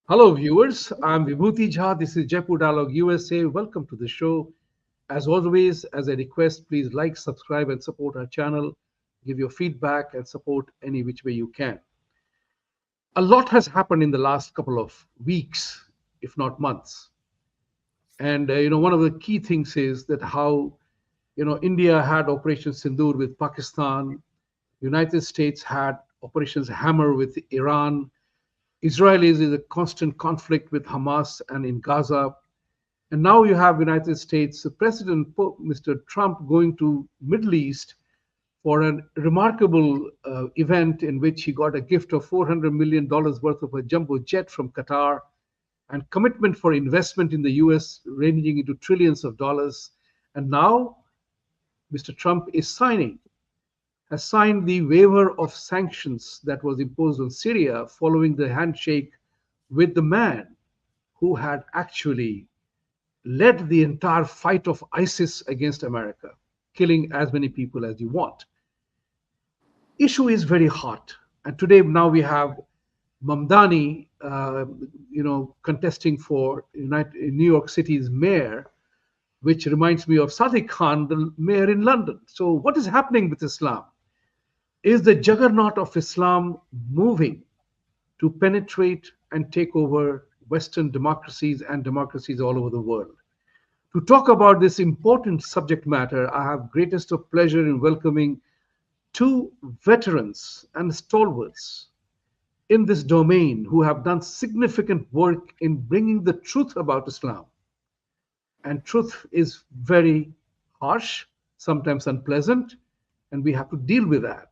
Hello, viewers. I'm Vibhuti Jha. This is Jaipur Dialogue USA. Welcome to the show. As always, as a request, please like, subscribe, and support our channel. Give your feedback and support any which way you can. A lot has happened in the last couple of weeks, if not months. And one of the key things is that how India had Operation Sindoor with Pakistan, United States had Operations Hammer with Iran, Israel is in a constant conflict with Hamas and in Gaza. And now you have United States President Mr. Trump going to Middle East for a remarkable event in which he got a gift of $400 million worth of a jumbo jet from Qatar and commitment for investment in the US ranging into trillions of dollars. And now Mr. Trump has signed the waiver of sanctions that was imposed on Syria following the handshake with the man who had actually led the entire fight of ISIS against America, killing as many people as you want. Issue is very hot, and today now we have Mamdani, contesting for New York City's mayor, which reminds me of Sadiq Khan, the mayor in London. So, what is happening with Islam? Is the juggernaut of Islam moving to penetrate and take over Western democracies and democracies all over the world? To talk about this important subject matter, I have greatest of pleasure in welcoming two veterans and stalwarts in this domain who have done significant work in bringing the truth about Islam. And truth is very harsh, sometimes unpleasant, and we have to deal with that.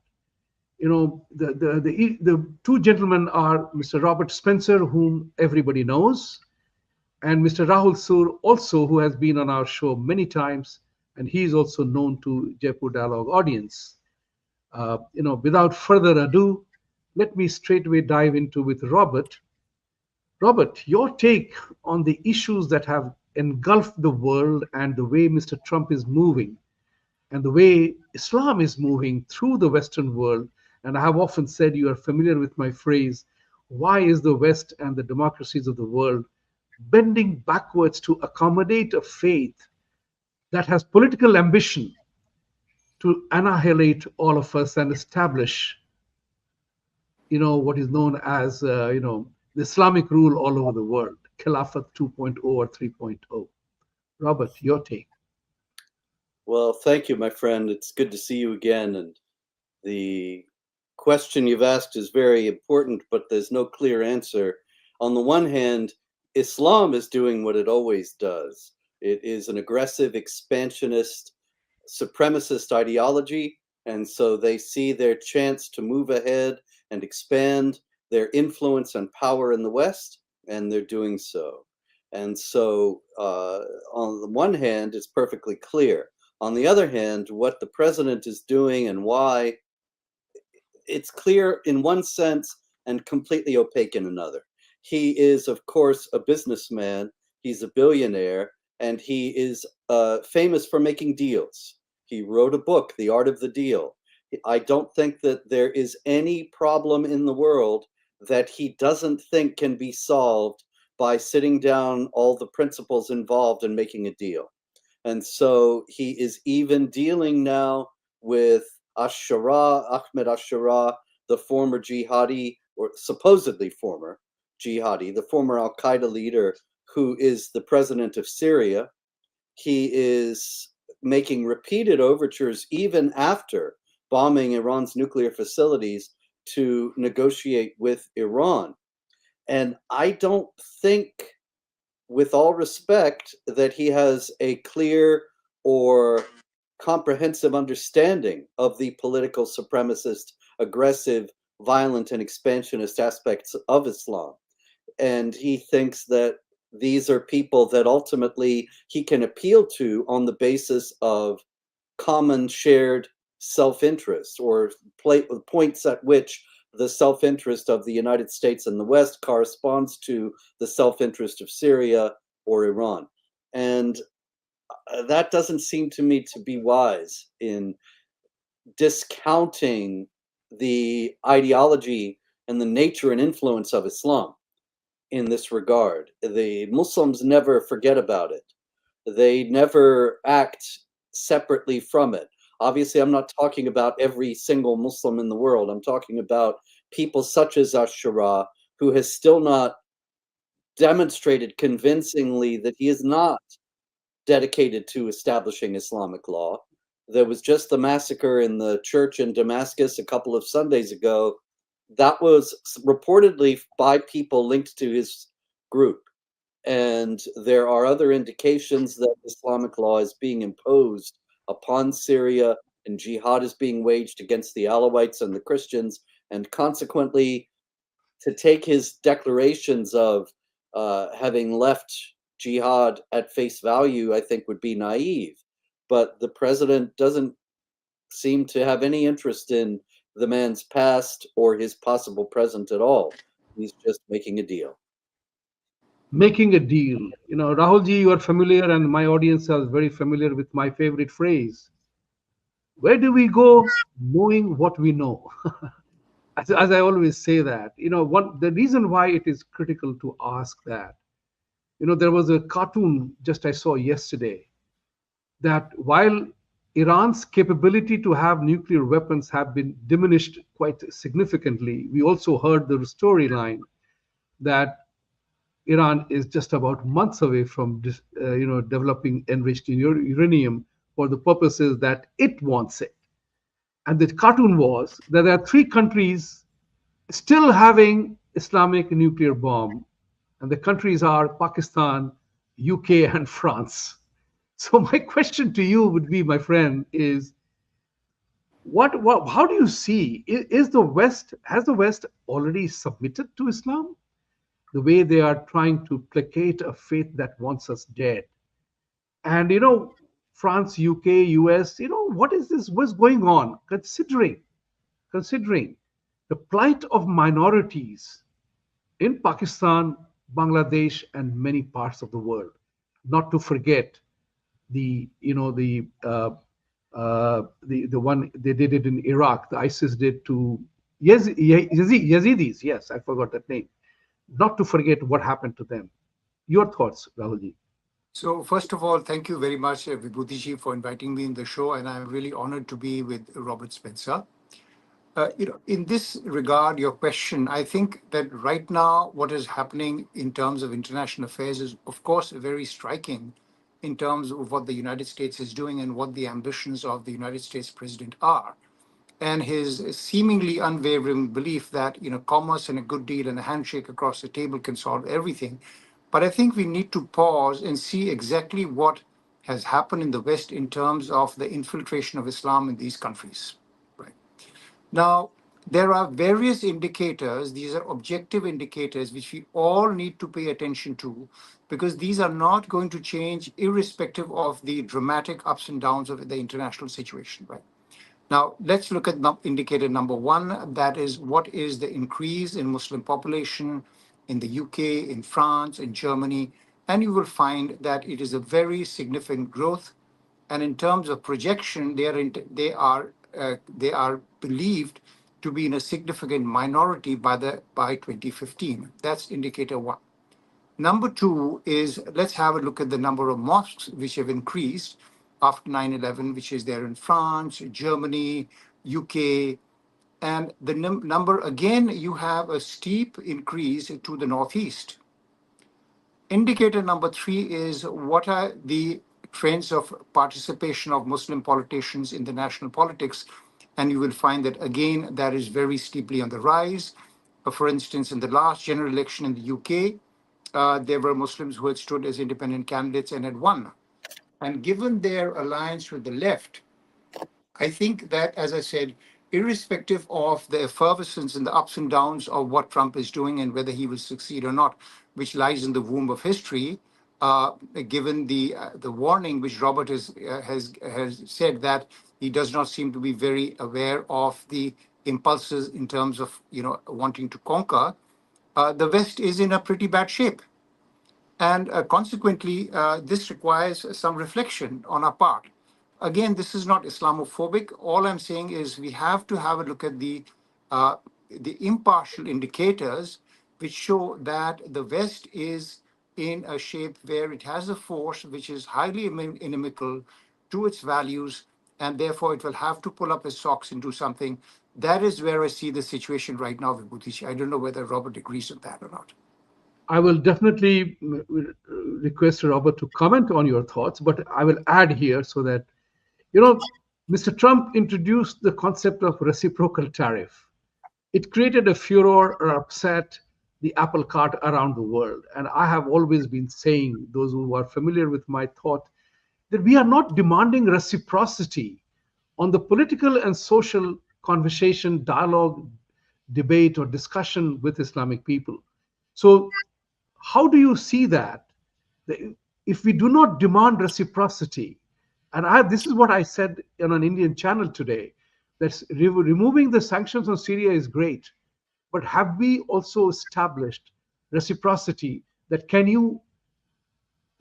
The two gentlemen are Mr. Robert Spencer, whom everybody knows, and Mr. Rahul Sur, also, who has been on our show many times, and he is also known to Jaipur Dialogue audience. Without further ado, let me straightaway dive into with Robert. Robert, your take on the issues that have engulfed the world and the way Mr. Trump is moving and the way Islam is moving through the Western world. And I have often said, you are familiar with my phrase, why is the West and the democracies of the world bending backwards to accommodate a faith that has political ambition to annihilate all of us and establish, what is known as, the Islamic rule all over the world, Khilafat 2.0 or 3.0. Robert, your take. Well, thank you, my friend. It's good to see you again. And the question you've asked is very important, but there's no clear answer. On the one hand, Islam is doing what it always does. It is an aggressive, expansionist, supremacist ideology, and so they see their chance to move ahead and expand their influence and power in the West, and they're doing so. And so, on the one hand, it's perfectly clear. On the other hand, what the president is doing and why, it's clear in one sense and completely opaque in another. He is, of course, a businessman. He's a billionaire, and he is famous for making deals. He wrote a book, The Art of the Deal. I don't think that there is any problem in the world that he doesn't think can be solved by sitting down all the principals involved in making a deal. And so he is even dealing now with Ahmed Ashura, the former jihadi, or supposedly former jihadi, the former Al-Qaeda leader who is the president of Syria. He is making repeated overtures, even after bombing Iran's nuclear facilities, to negotiate with Iran. And I don't think, with all respect, that he has a clear or comprehensive understanding of the political supremacist, aggressive, violent, and expansionist aspects of Islam. And he thinks that these are people that ultimately he can appeal to on the basis of common shared self-interest, or points at which the self-interest of the United States and the West corresponds to the self-interest of Syria or Iran. And that doesn't seem to me to be wise in discounting the ideology and the nature and influence of Islam. in this regard. The Muslims never forget about it. They never act separately from it. Obviously, I'm not talking about every single Muslim in the world. I'm talking about people such as Ashura, who has still not demonstrated convincingly that he is not dedicated to establishing Islamic law. There was just the massacre in the church in Damascus a couple of Sundays ago. That was reportedly by people linked to his group. And there are other indications that Islamic law is being imposed upon Syria, and jihad is being waged against the Alawites and the Christians. And consequently, to take his declarations of having left jihad at face value, I think would be naive. But the president doesn't seem to have any interest in the man's past or his possible present at all. He's just making a deal. Making a deal. Rahulji, you are familiar, and my audience is very familiar with my favorite phrase. Where do we go knowing what we know? As I always say that, the reason why it is critical to ask that, there was a cartoon just I saw yesterday that while Iran's capability to have nuclear weapons have been diminished quite significantly, we also heard the storyline that Iran is just about months away from developing enriched uranium for the purposes that it wants it. And the cartoon was that there are three countries still having Islamic nuclear bomb, and the countries are Pakistan, UK, and France. So my question to you would be, my friend, is how do you see, is the West has the West already submitted to Islam the way they are trying to placate a faith that wants us dead? And France, UK, US, what is this? What's going on? Considering the plight of minorities in Pakistan, Bangladesh, and many parts of the world. Not to forget the one they did it in Iraq. The ISIS did to Yazidis. Yes, I forgot that name. Not to forget what happened to them. Your thoughts, Rahulji? So first of all, thank you very much, Vibhuti Ji, for inviting me in the show, and I'm really honored to be with Robert Spencer. In this regard, your question, I think that right now what is happening in terms of international affairs is, of course, very striking in terms of what the United States is doing and what the ambitions of the United States president are. And his seemingly unwavering belief that, commerce and a good deal and a handshake across the table can solve everything. But I think we need to pause and see exactly what has happened in the West in terms of the infiltration of Islam in these countries. Right. Now, there are various indicators, these are objective indicators, which we all need to pay attention to, because these are not going to change irrespective of the dramatic ups and downs of the international situation, right? Now, let's look at indicator number one, that is what is the increase in Muslim population in the UK, in France, in Germany, and you will find that it is a very significant growth. And in terms of projection, they are believed to be in a significant minority by 2015. That's indicator one. Number two is, let's have a look at the number of mosques which have increased after 9/11, which is there in France, Germany, UK. And the number, again, you have a steep increase to the Northeast. Indicator number three is what are the trends of participation of Muslim politicians in the national politics. And you will find that, again, that is very steeply on the rise. For instance, in the last general election in the UK, there were Muslims who had stood as independent candidates and had won. And given their alliance with the left, I think that, as I said, irrespective of the effervescence and the ups and downs of what Trump is doing and whether he will succeed or not, which lies in the womb of history, given the warning which Robert has said that he does not seem to be very aware of the impulses in terms of wanting to conquer, the West is in a pretty bad shape. And consequently, this requires some reflection on our part. Again, this is not Islamophobic. All I'm saying is we have to have a look at the impartial indicators which show that the West is in a shape where it has a force which is highly inimical to its values, and therefore it will have to pull up its socks and do something. That is where I see the situation right now, Vibhuti. I don't know whether Robert agrees with that or not. I will definitely request Robert to comment on your thoughts, but I will add here so that, Mr. Trump introduced the concept of reciprocal tariff. It created a furor or upset the apple cart around the world. And I have always been saying, those who are familiar with my thought, that we are not demanding reciprocity on the political and social conversation, dialogue, debate, or discussion with Islamic people. So how do you see that? If we do not demand reciprocity, and this is what I said on an Indian channel today, that removing the sanctions on Syria is great, but have we also established reciprocity? That can you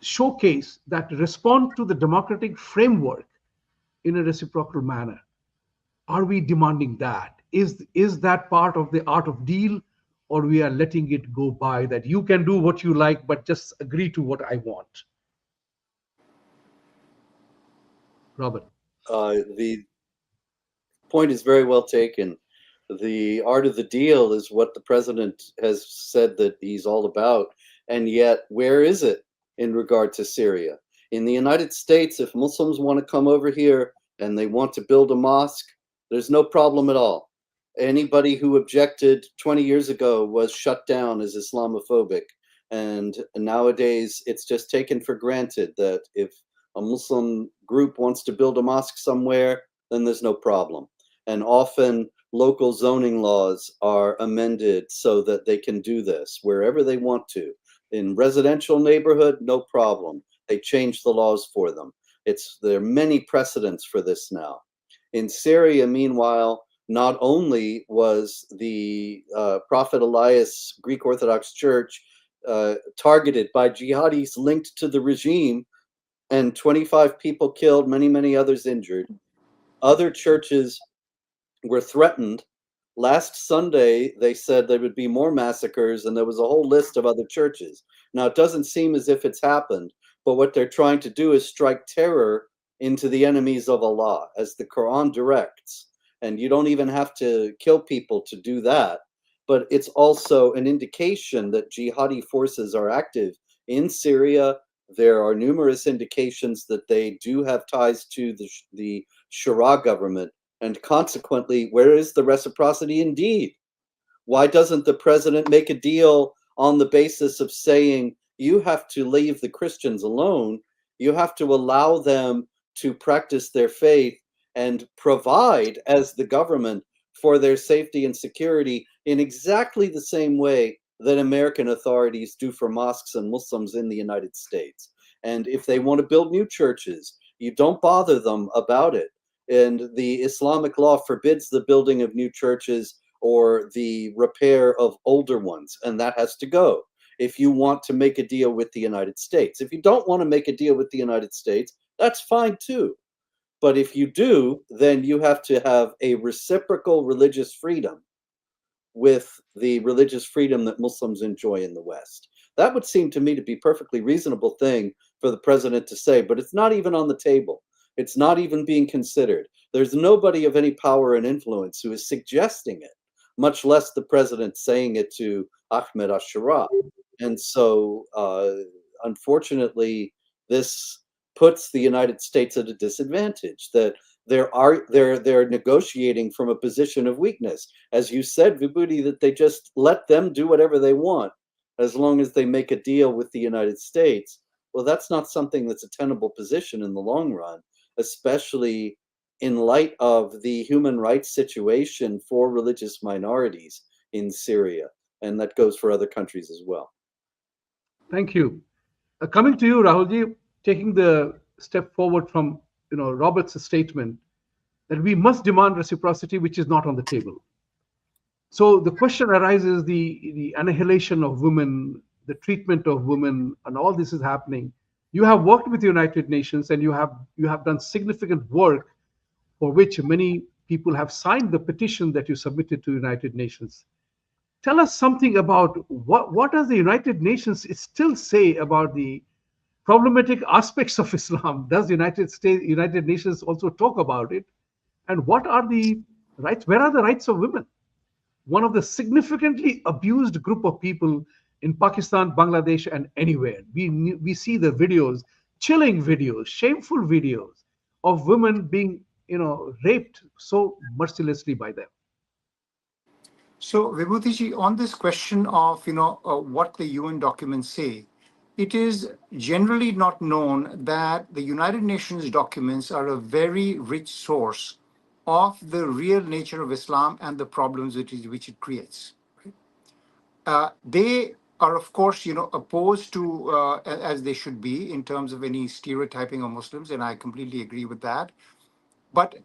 showcase that respond to the democratic framework in a reciprocal manner? Are we demanding that? Is that part of the art of deal, or we are letting it go by that you can do what you like, but just agree to what I want? Robert. The point is very well taken. The art of the deal is what the president has said that he's all about. And yet, where is it in regard to Syria? In the United States, if Muslims want to come over here and they want to build a mosque, there's no problem at all. Anybody who objected 20 years ago was shut down as Islamophobic. And nowadays, it's just taken for granted that if a Muslim group wants to build a mosque somewhere, then there's no problem. And often local zoning laws are amended so that they can do this wherever they want to. In residential neighborhood, no problem. They change the laws for them. There are many precedents for this now. In Syria, meanwhile, not only was the Prophet Elias Greek Orthodox Church targeted by jihadis linked to the regime, and 25 people killed, many, many others injured. Other churches were threatened. Last Sunday, they said there would be more massacres, and there was a whole list of other churches. Now, it doesn't seem as if it's happened, but what they're trying to do is strike terror into the enemies of Allah, as the Quran directs. And you don't even have to kill people to do that. But it's also an indication that jihadi forces are active in Syria. There are numerous indications that they do have ties to the Shura government. And consequently, where is the reciprocity indeed? Why doesn't the president make a deal on the basis of saying, you have to leave the Christians alone, you have to allow them to practice their faith and provide as the government for their safety and security in exactly the same way that American authorities do for mosques and Muslims in the United States. And if they want to build new churches, you don't bother them about it. And the Islamic law forbids the building of new churches or the repair of older ones, and that has to go if you want to make a deal with the United States. If you don't want to make a deal with the United States, that's fine too. But if you do, then you have to have a reciprocal religious freedom with the religious freedom that Muslims enjoy in the West. That would seem to me to be a perfectly reasonable thing for the president to say, but it's not even on the table. It's not even being considered. There's nobody of any power and influence who is suggesting it, much less the president saying it to Ahmed al-Shura. And so, unfortunately, this puts the United States at a disadvantage, that they're negotiating from a position of weakness. As you said, Vibhuti, that they just let them do whatever they want as long as they make a deal with the United States. Well, that's not something that's a tenable position in the long run, especially in light of the human rights situation for religious minorities in Syria. And that goes for other countries as well. Thank you. Coming to you, Rahulji, taking the step forward from Robert's statement that we must demand reciprocity, which is not on the table. So the question arises: the annihilation of women, the treatment of women, and all this is happening. You have worked with the United Nations, and you have done significant work for which many people have signed the petition that you submitted to the United Nations. tell us something about what does the United Nations still say about the problematic aspects of Islam? Does United Nations also talk about it? And what are the rights? Where are the rights of women? One of the significantly abused group of people in Pakistan, Bangladesh, and anywhere. We see the videos, chilling videos, shameful videos of women being, raped so mercilessly by them. So, Vibhutiji, on this question of what the UN documents say, it is generally not known that the United Nations documents are a very rich source of the real nature of Islam and the problems which it creates. They are, of course, opposed to, as they should be, in terms of any stereotyping of Muslims, and I completely agree with that. But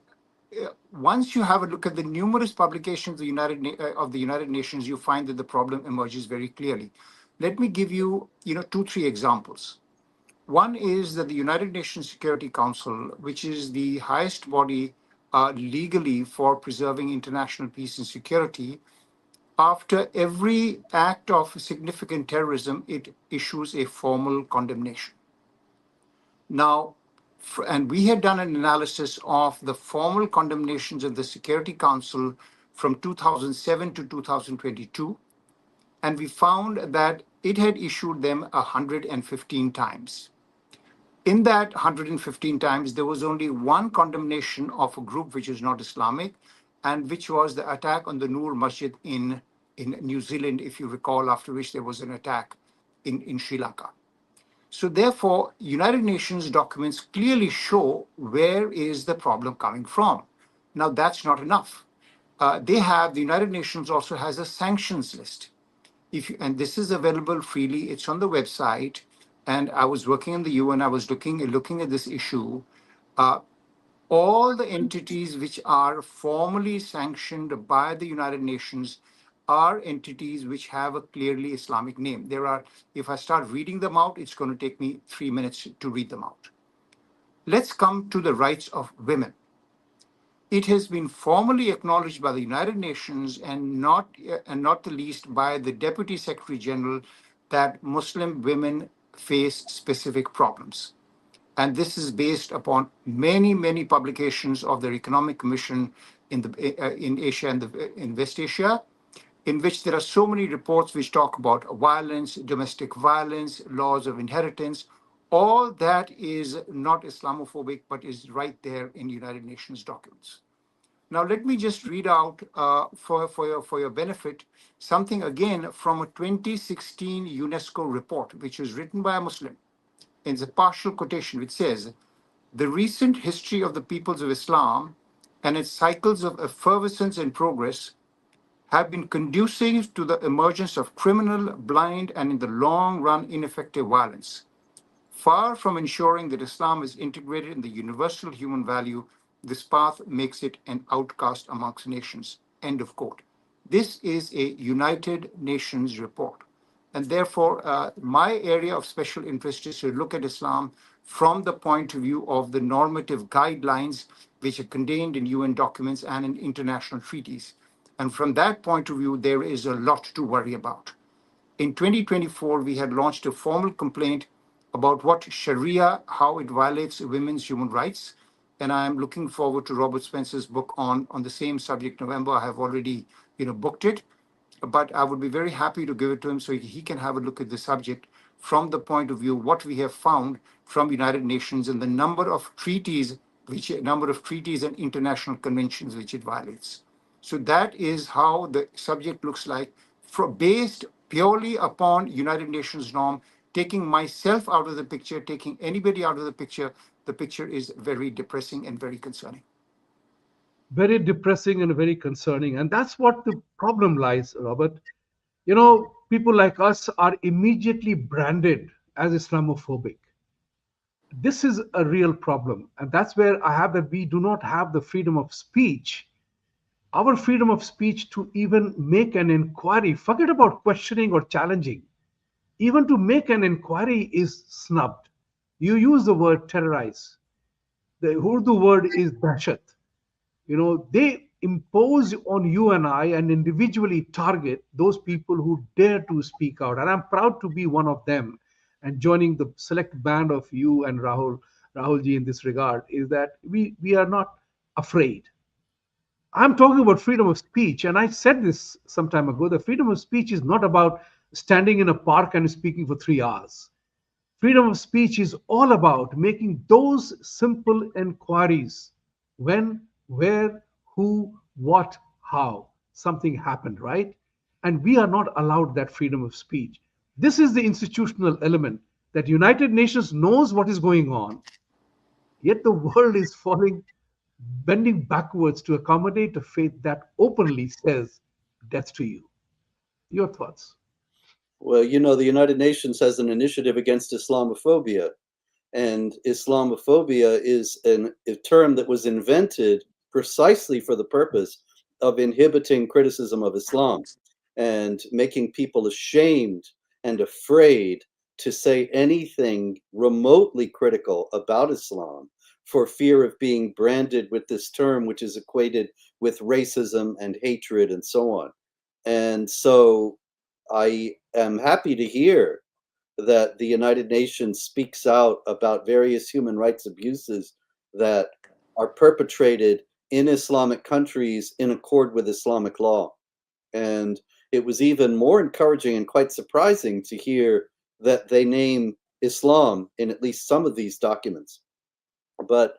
once you have a look at the numerous publications of the United Nations, you find that the problem emerges very clearly. Let me give you, 2, 3 examples. One is that the United Nations Security Council, which is the highest body legally for preserving international peace and security, after every act of significant terrorism, it issues a formal condemnation. Now, and we had done an analysis of the formal condemnations of the Security Council from 2007 to 2022, and we found that it had issued them 115 times. In that 115 times, there was only one condemnation of a group which is not Islamic, and which was the attack on the Noor Masjid in New Zealand, if you recall, after which there was an attack in Sri Lanka. So therefore, United Nations documents clearly show where is the problem coming from. Now, that's not enough. The United Nations also has a sanctions list. And this is available freely, it's on the website. And I was working in the UN, I was looking at this issue. All the entities which are formally sanctioned by the United Nations are entities which have a clearly Islamic name. If I start reading them out, it's going to take me 3 minutes to read them out. Let's come to the rights of women. It has been formally acknowledged by the United Nations and not the least by the Deputy Secretary General that Muslim women face specific problems. And this is based upon many, many publications of their Economic Commission in Asia and in West Asia, in which there are so many reports which talk about violence, domestic violence, laws of inheritance. All that is not Islamophobic, but is right there in United Nations documents. Now, let me just read out for your benefit something again from a 2016 UNESCO report, which was written by a Muslim. It's a partial quotation, which says, "The recent history of the peoples of Islam and its cycles of effervescence and progress have been conducive to the emergence of criminal, blind, and in the long run, ineffective violence. Far from ensuring that Islam is integrated in the universal human value, this path makes it an outcast amongst nations." End of quote. This is a United Nations report. And therefore, my area of special interest is to look at Islam from the point of view of the normative guidelines which are contained in UN documents and in international treaties. And from that point of view, there is a lot to worry about. In 2024, we had launched a formal complaint about what Sharia, how it violates women's human rights. And I'm looking forward to Robert Spencer's book on the same subject, November. I have already, booked it. But I would be very happy to give it to him so he can have a look at the subject from the point of view what we have found from United Nations and the number of treaties and international conventions which it violates. So that is how the subject looks like, based purely upon United Nations norm. Taking myself out of the picture, taking anybody out of the picture is very depressing and very concerning. Very depressing and very concerning. And that's what the problem lies, Robert. People like us are immediately branded as Islamophobic. This is a real problem. And that's where I have that we do not have the freedom of speech. Our freedom of speech to even make an inquiry, forget about questioning or challenging, even to make an inquiry is snubbed. You use the word terrorize. The Urdu word is dashat. impose on you and I and individually target those people who dare to speak out. And I'm proud to be one of them. And joining the select band of you and Rahulji in this regard is that we are not afraid. I'm talking about freedom of speech, and I said this some time ago. The freedom of speech is not about standing in a park and speaking for 3 hours. Freedom of speech is all about making those simple inquiries: when, where, who, what, how. Something happened, right? And we are not allowed that freedom of speech. This is the institutional element that United Nations knows what is going on, yet the world is falling, bending backwards to accommodate a faith that openly says death to you. Your thoughts? Well, you know, the United Nations has an initiative against Islamophobia, and Islamophobia is a term that was invented precisely for the purpose of inhibiting criticism of Islam and making people ashamed and afraid to say anything remotely critical about Islam for fear of being branded with this term, which is equated with racism and hatred and so on. And so I am happy to hear that the United Nations speaks out about various human rights abuses that are perpetrated in Islamic countries in accord with Islamic law. And it was even more encouraging and quite surprising to hear that they name Islam in at least some of these documents. But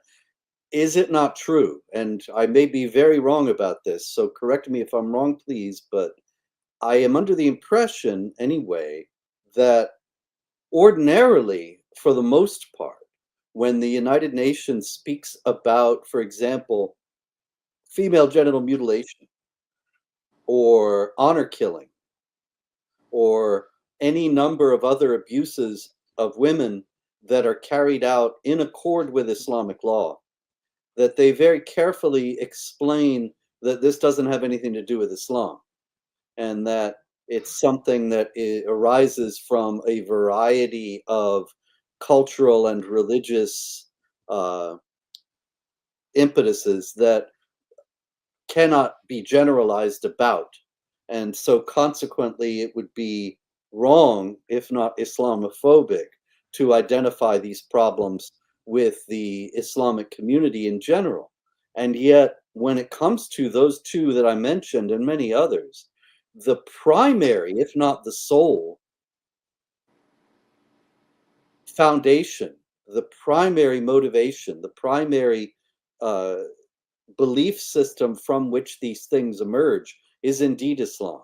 is it not true? And I may be very wrong about this, so correct me if I'm wrong, please, but I am under the impression, anyway, that ordinarily, for the most part, when the United Nations speaks about, for example, female genital mutilation or honor killing or any number of other abuses of women that are carried out in accord with Islamic law, that they very carefully explain that this doesn't have anything to do with Islam, and that it's something that arises from a variety of cultural and religious impetuses that cannot be generalized about. And so consequently, it would be wrong, if not Islamophobic, to identify these problems with the Islamic community in general. And yet, when it comes to those two that I mentioned and many others, the primary, if not the sole, foundation, the primary motivation, the primary belief system from which these things emerge is indeed Islam.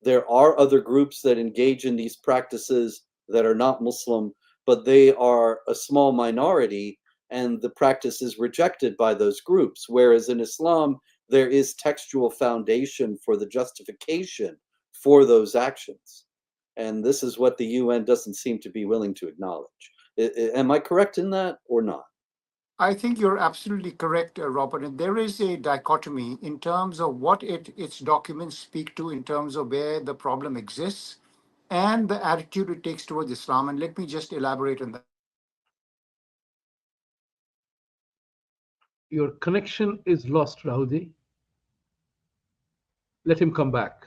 There are other groups that engage in these practices that are not Muslim, but they are a small minority, and the practice is rejected by those groups. Whereas in Islam, there is textual foundation for the justification for those actions. And this is what the UN doesn't seem to be willing to acknowledge. Am I correct in that or not? I think you're absolutely correct, Robert. And there is a dichotomy in terms of what its documents speak to in terms of where the problem exists and the attitude it takes towards Islam. And let me just elaborate on that. Your connection is lost, Rahulji. Let him come back.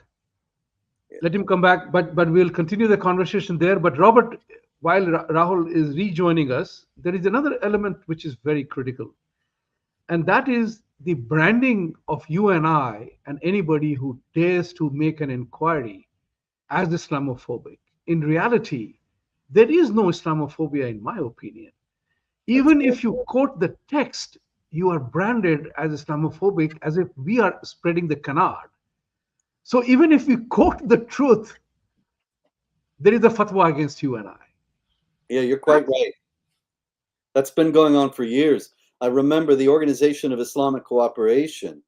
Let him come back, but we'll continue the conversation there. But Robert, while Rahul is rejoining us, there is another element which is very critical, and that is the branding of you and I and anybody who dares to make an inquiry as Islamophobic. In reality, there is no Islamophobia, in my opinion. Even if you quote the text, you are branded as Islamophobic as if we are spreading the canard. So even if we quote the truth, there is a fatwa against you and I. Yeah, you're quite right. That's been going on for years. I remember the Organization of Islamic Cooperation,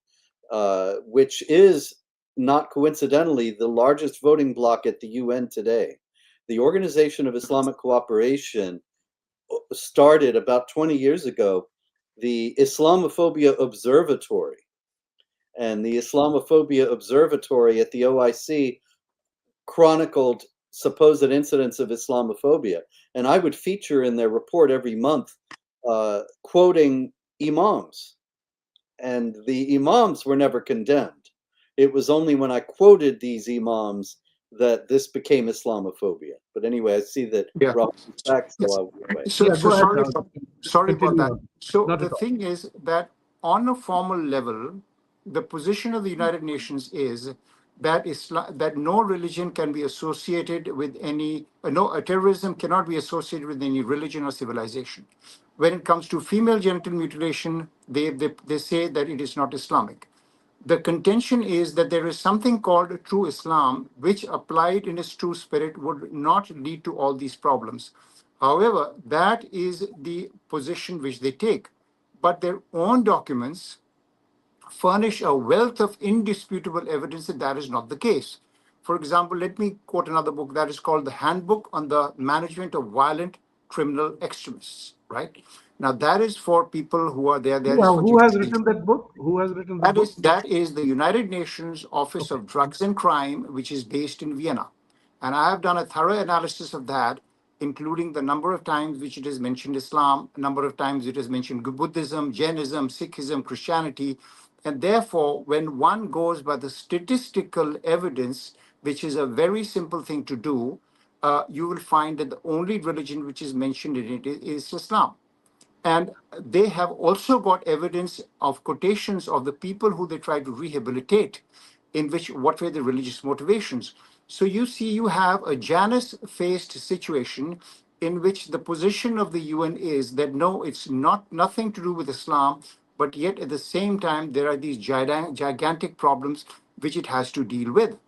which is not coincidentally the largest voting bloc at the UN today. The Organization of Islamic Cooperation started about 20 years ago the Islamophobia Observatory. And the Islamophobia Observatory at the OIC chronicled supposed incidents of Islamophobia. And I would feature in their report every month quoting imams and the imams were never condemned. It was only when I quoted these imams that this became Islamophobia. But anyway, I see that Yeah. Rahul is back, so Yes. I'll wait. So, Yeah, so go ahead, sorry, Rahul. sorry about Continue that. on. So Not the at all. thing is that on a formal level, the position of the United Nations is that that no religion can be associated with any, terrorism cannot be associated with any religion or civilization. When it comes to female genital mutilation, they say that it is not Islamic. The contention is that there is something called true Islam, which applied in its true spirit would not lead to all these problems. However, that is the position which they take. But their own documents furnish a wealth of indisputable evidence that that is not the case. For example, let me quote another book that is called The Handbook on the Management of Violent Criminal Extremists, right? Now, that is for people who are there. That is for Who has judicial. written that book? Who has written the That book? is that is the United Nations Office Okay. of Drugs and Crime, which is based in Vienna. And I have done a thorough analysis of that, including the number of times which it has mentioned Islam, number of times it has mentioned Buddhism, Jainism, Sikhism, Christianity. And therefore, when one goes by the statistical evidence, which is a very simple thing to do, you will find that the only religion which is mentioned in it is Islam. And they have also got evidence of quotations of the people who they try to rehabilitate, in which what were the religious motivations. So you see, you have a Janus-faced situation in which the position of the UN is that no, it's not nothing to do with Islam, but yet at the same time there are these gigantic problems which it has to deal with.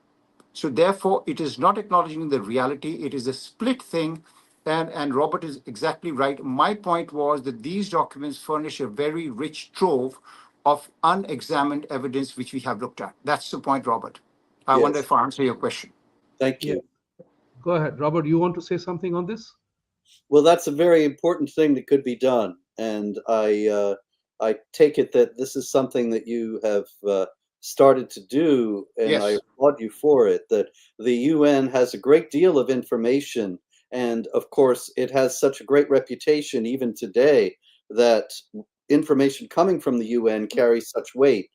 So therefore, it is not acknowledging the reality. It is a split thing. And Robert is exactly right. My point was that these documents furnish a very rich trove of unexamined evidence which we have looked at. That's the point, Robert. I wonder Yes, if I answer your question. thank Yeah. you. Go ahead, Robert. You want to say something on this? Well, that's a very important thing that could be done, and I take it that this is something that you have started to do, and I Yes, applaud you for it. That the UN has a great deal of information, and of course, it has such a great reputation even today that information coming from the UN carries such weight.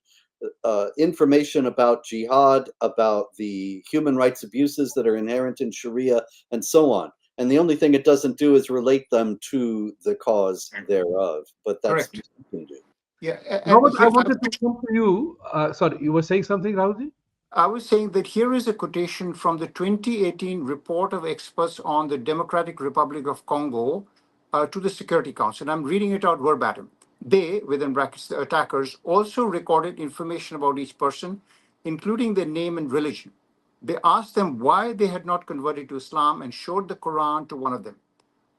Information about jihad, about the human rights abuses that are inherent in Sharia, and so on. And the only thing it doesn't do is relate them to the cause thereof. But that's what correct. you can do. Yeah, and Robert, I here wanted to come to you. Sorry, you were saying something, Rahulji? I was saying that here is a quotation from the 2018 report of experts on the Democratic Republic of Congo to the Security Council. I'm reading it out verbatim. They, within brackets, the attackers, also recorded information about each person, including their name and religion. They asked them why they had not converted to Islam and showed the Quran to one of them.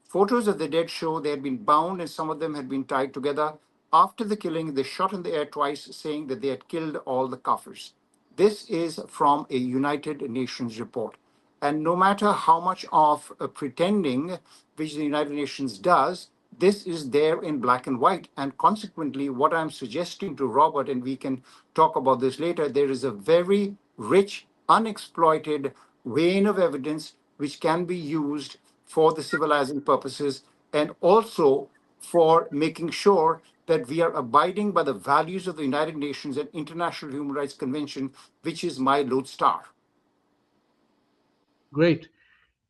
Photos of the dead show they had been bound and some of them had been tied together. After the killing, they shot in the air twice, saying that they had killed all the Kafirs. This is from a United Nations report. And no matter how much of pretending which the United Nations does, this is there in black and white. And consequently, what I'm suggesting to Robert, and we can talk about this later, there is a very rich, unexploited vein of evidence which can be used for the civilizing purposes and also for making sure that we are abiding by the values of the United Nations and International Human Rights Convention, which is my lodestar. Great.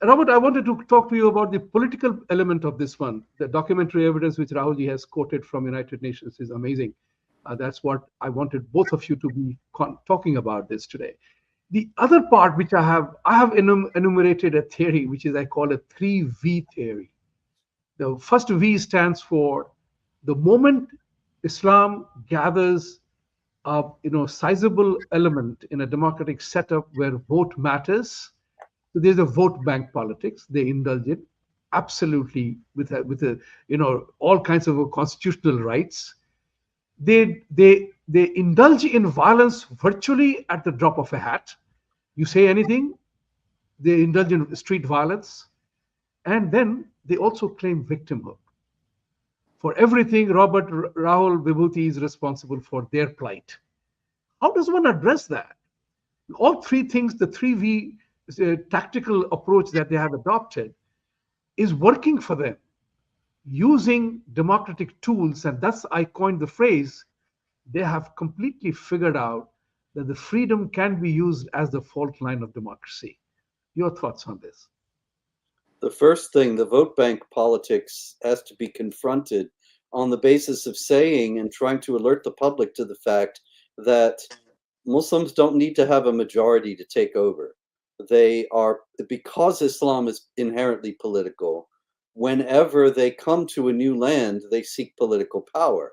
Robert, I wanted to talk to you about the political element of this one. The documentary evidence which Rahulji has quoted from United Nations is amazing. That's what I wanted both of you to be talking about this today. The other part which I have enumerated a theory which is I call a 3V theory. The first V stands for the moment Islam gathers a sizable element in a democratic setup where vote matters. So there's a vote bank politics. They indulge in absolutely with a all kinds of constitutional rights. They indulge in violence virtually at the drop of a hat. You say anything, they indulge in street violence, and then they also claim victimhood. For everything, Robert, Rahul, Vibhuti is responsible for their plight. How does one address that? All three things, the 3V tactical approach that they have adopted, is working for them using democratic tools. And thus I coined the phrase they have completely figured out that the freedom can be used as the fault line of democracy. Your thoughts on this? The first thing, the vote bank politics has to be confronted on the basis of saying and trying to alert the public to the fact that Muslims don't need to have a majority to take over. They are, because Islam is inherently political, whenever they come to a new land, they seek political power.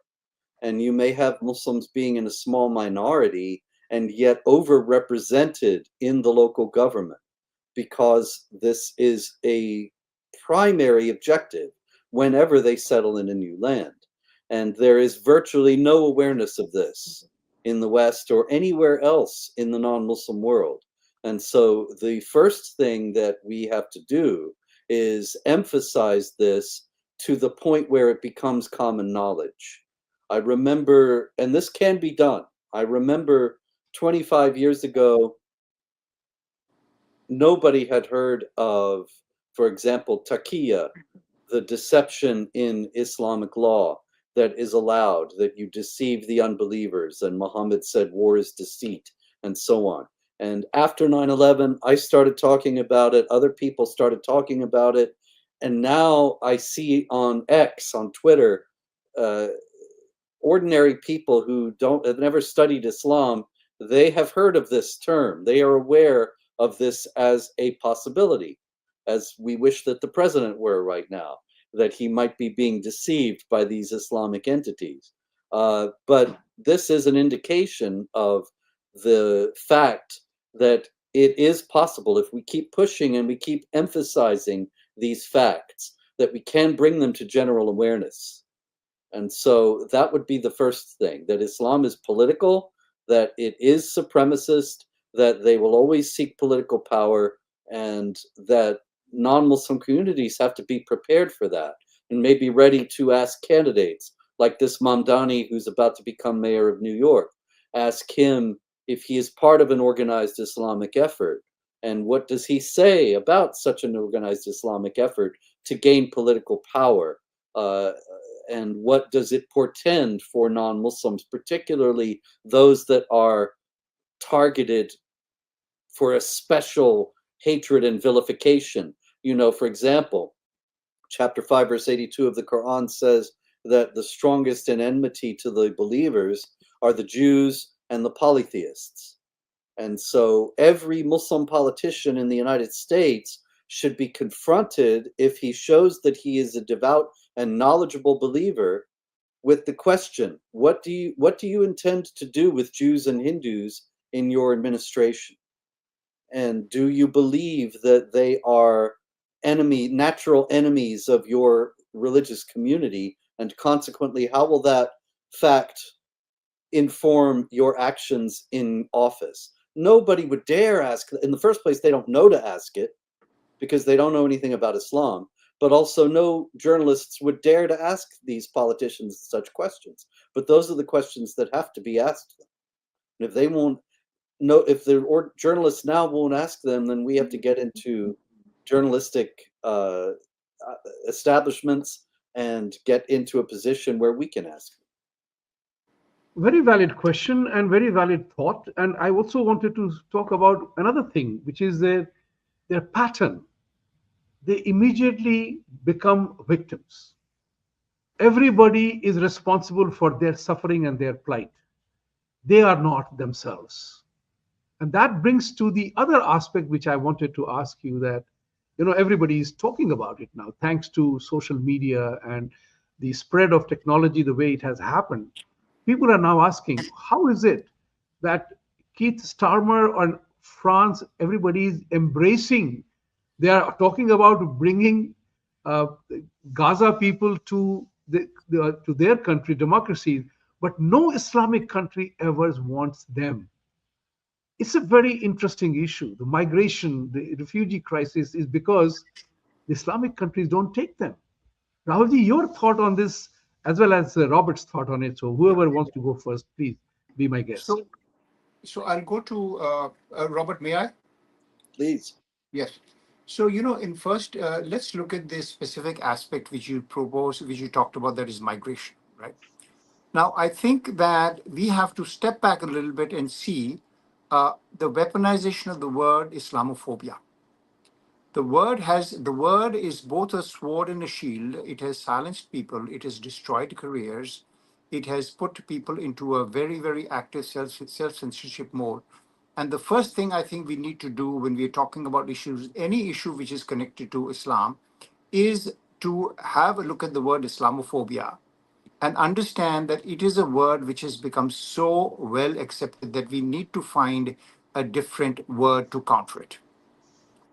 And you may have Muslims being in a small minority and yet overrepresented in the local government, because this is a primary objective whenever they settle in a new land. And there is virtually no awareness of this in the West or anywhere else in the non-Muslim world. And so the first thing that we have to do is emphasize this to the point where it becomes common knowledge. I remember, and this can be done, I remember 25 years ago, nobody had heard of, for example, taqiyya, the deception in Islamic law that is allowed, that you deceive the unbelievers, and Muhammad said war is deceit, and so on. And after 9/11, I started talking about it, other people started talking about it, and now I see on X, on Twitter, uh, ordinary people who have never studied Islam, they have heard of this term. They are aware of this as a possibility, as we wish that the president were right now, that he might be being deceived by these Islamic entities. But this is an indication of the fact that it is possible, if we keep pushing and we keep emphasizing these facts, that we can bring them to general awareness. And so that would be the first thing, that Islam is political, that it is supremacist, that they will always seek political power, and that non-Muslim communities have to be prepared for that and may be ready to ask candidates like this Mamdani, who's about to become mayor of New York, ask him if he is part of an organized Islamic effort, and what does he say about such an organized Islamic effort to gain political power. And what does it portend for non-Muslims, particularly those that are targeted for a special hatred and vilification? You know, for example, chapter 5, verse 82 of the Quran says that the strongest in enmity to the believers are the Jews and the polytheists. And so every Muslim politician in the United States should be confronted, if he shows that he is a devout and knowledgeable believer, with the question, what do you intend to do with Jews and Hindus in your administration? And do you believe that they are natural enemies of your religious community? And consequently, how will that fact inform your actions in office? Nobody would dare ask. In the first place, they don't know to ask it because they don't know anything about Islam. But also, no journalists would dare to ask these politicians such questions. But those are the questions that have to be asked them. And if they won't know, if the journalists now won't ask them, then we have to get into journalistic establishments and get into a position where we can ask them. Very valid question and very valid thought. And I also wanted to talk about another thing, which is their pattern. They immediately become victims. Everybody is responsible for their suffering and their plight. They are not themselves. And that brings to the other aspect which I wanted to ask you, that everybody is talking about it now, thanks to social media and the spread of technology, the way it has happened. People are now asking, how is it that Keith Starmer or France, everybody is embracing, they are talking about bringing uh, Gaza people to to their country, democracies, but no Islamic country ever wants them. It's a very interesting issue. The migration, the refugee crisis is because the Islamic countries don't take them. Rahulji, your thought on this, as well as Robert's thought on it. So Yeah. whoever wants to go first, please be my guest. So, so I'll go to Robert. May I? Please. Yes. So, in first, let's look at this specific aspect which you proposed, which you talked about, that is migration, right? Now, I think that we have to step back a little bit and see the weaponization of the word Islamophobia. The word is both a sword and a shield. It has silenced people. It has destroyed careers. It has put people into a very, very active self-censorship mode. And the first thing I think we need to do when we're talking about issues, any issue which is connected to Islam, is to have a look at the word Islamophobia and understand that it is a word which has become so well accepted that we need to find a different word to counter it.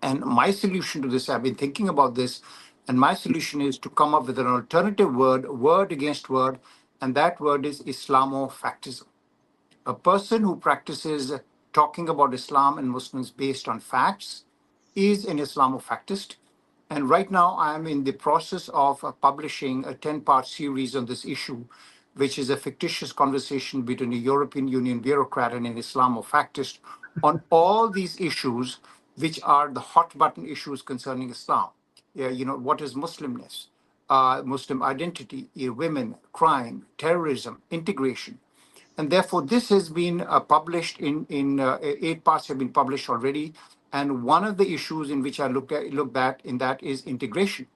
And my solution to this, I've been thinking about this, and my solution is to come up with an alternative word, word against word, and that word is Islamofactism. A person who practices talking about Islam and Muslims based on facts is an Islamofactist. And right now, I'm in the process of publishing a 10-part series on this issue, which is a fictitious conversation between a European Union bureaucrat and an Islamofactist on all these issues, which are the hot button issues concerning Islam. Yeah, what is Muslimness, Muslim identity, women, crime, terrorism, integration. And therefore, this has been published in 8 parts have been published already. And one of the issues in which I looked at in that is integration,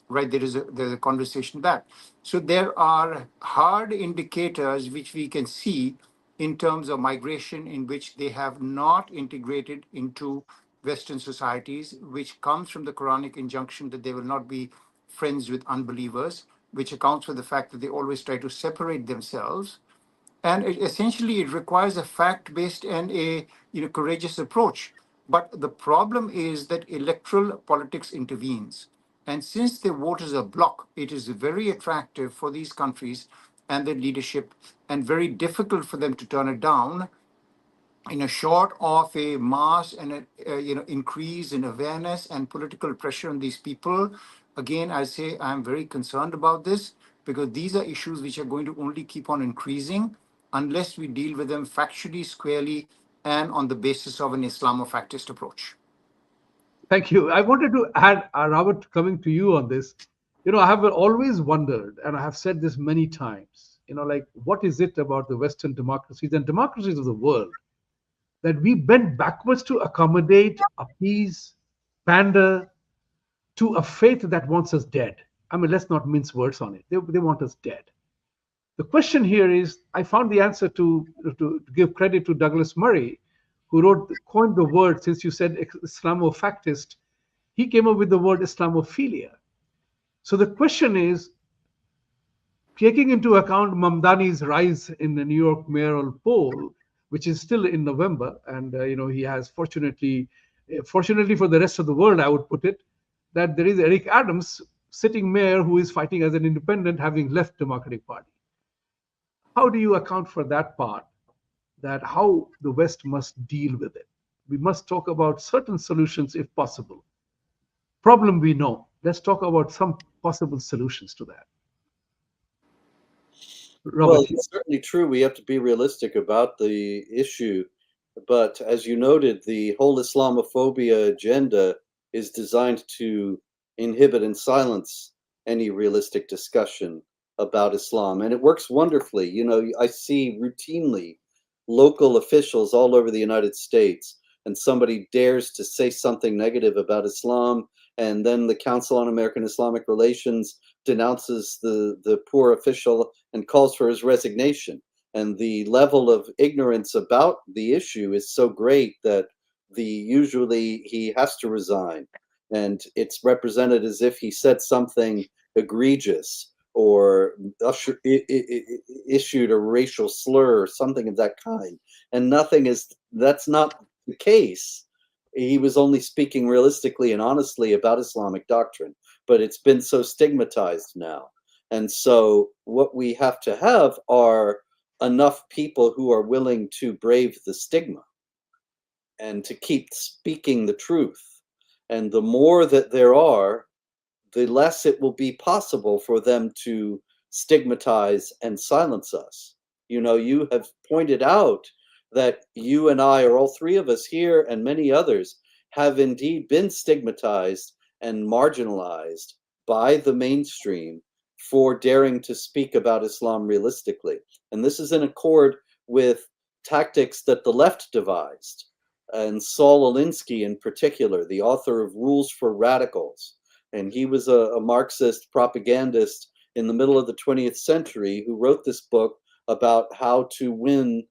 right? There's a conversation that. So there are hard indicators which we can see in terms of migration in which they have not integrated into Western societies, which comes from the Quranic injunction that they will not be friends with unbelievers, which accounts for the fact that they always try to separate themselves. And essentially it requires a fact-based and a courageous approach. But the problem is that electoral politics intervenes. And since their vote is a bloc, it is very attractive for these countries and their leadership, and very difficult for them to turn it down short of a mass and increase in awareness and political pressure on these people. Again, I say I'm very concerned about this, because these are issues which are going to only keep on increasing unless we deal with them factually, squarely, and on the basis of an Islamofactist approach. Thank you. I wanted to add, Robert, coming to you on this. I have always wondered, and I have said this many times, like, what is it about the Western democracies and democracies of the world that we bend backwards to accommodate, appease, pander to a faith that wants us dead? I mean, let's not mince words on it. They want us dead. The question here is, I found the answer to give credit to Douglas Murray, who coined the word, since you said Islamofactist, he came up with the word Islamophilia. So the question is, taking into account Mamdani's rise in the New York mayoral poll, which is still in November, and he has fortunately for the rest of the world, I would put it, that there is Eric Adams, sitting mayor, who is fighting as an independent, having left Democratic Party. How do you account for that part, that how the West must deal with it? We must talk about certain solutions if possible. Problem we know. Let's talk about some possible solutions to that. Well, Robert. it's certainly true. We have to be realistic about the issue. But as you noted, the whole Islamophobia agenda is designed to inhibit and silence any realistic discussion about Islam. And it works wonderfully. I see routinely local officials all over the United States, and somebody dares to say something negative about Islam, and then the Council on American Islamic Relations denounces the poor official and calls for his resignation. And the level of ignorance about the issue is so great that usually he has to resign. And it's represented as if he said something egregious or issued a racial slur or something of that kind. And that's not the case. He was only speaking realistically and honestly about Islamic doctrine, but it's been so stigmatized now. And so what we have to have are enough people who are willing to brave the stigma and to keep speaking the truth. And the more that there are, the less it will be possible for them to stigmatize and silence us. You have pointed out that you and I, or all three of us here and many others, have indeed been stigmatized and marginalized by the mainstream for daring to speak about Islam realistically. And this is in accord with tactics that the left devised. And Saul Alinsky in particular, the author of Rules for Radicals. And he was a Marxist propagandist in the middle of the 20th century who wrote this book about how to win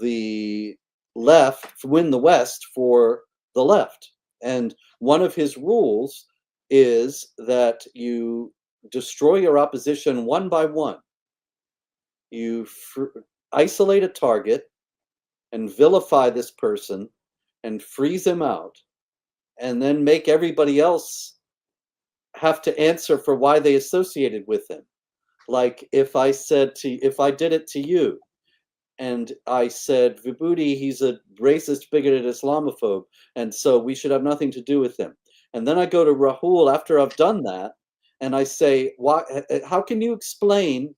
the West for the left. And one of his rules is that you destroy your opposition one by one. You isolate a target and vilify this person and freeze him out, and then make everybody else have to answer for why they associated with him. Like if I did it to you, and I said, Vibhuti, he's a racist, bigoted Islamophobe, and so we should have nothing to do with him. And then I go to Rahul after I've done that, and I say, how can you explain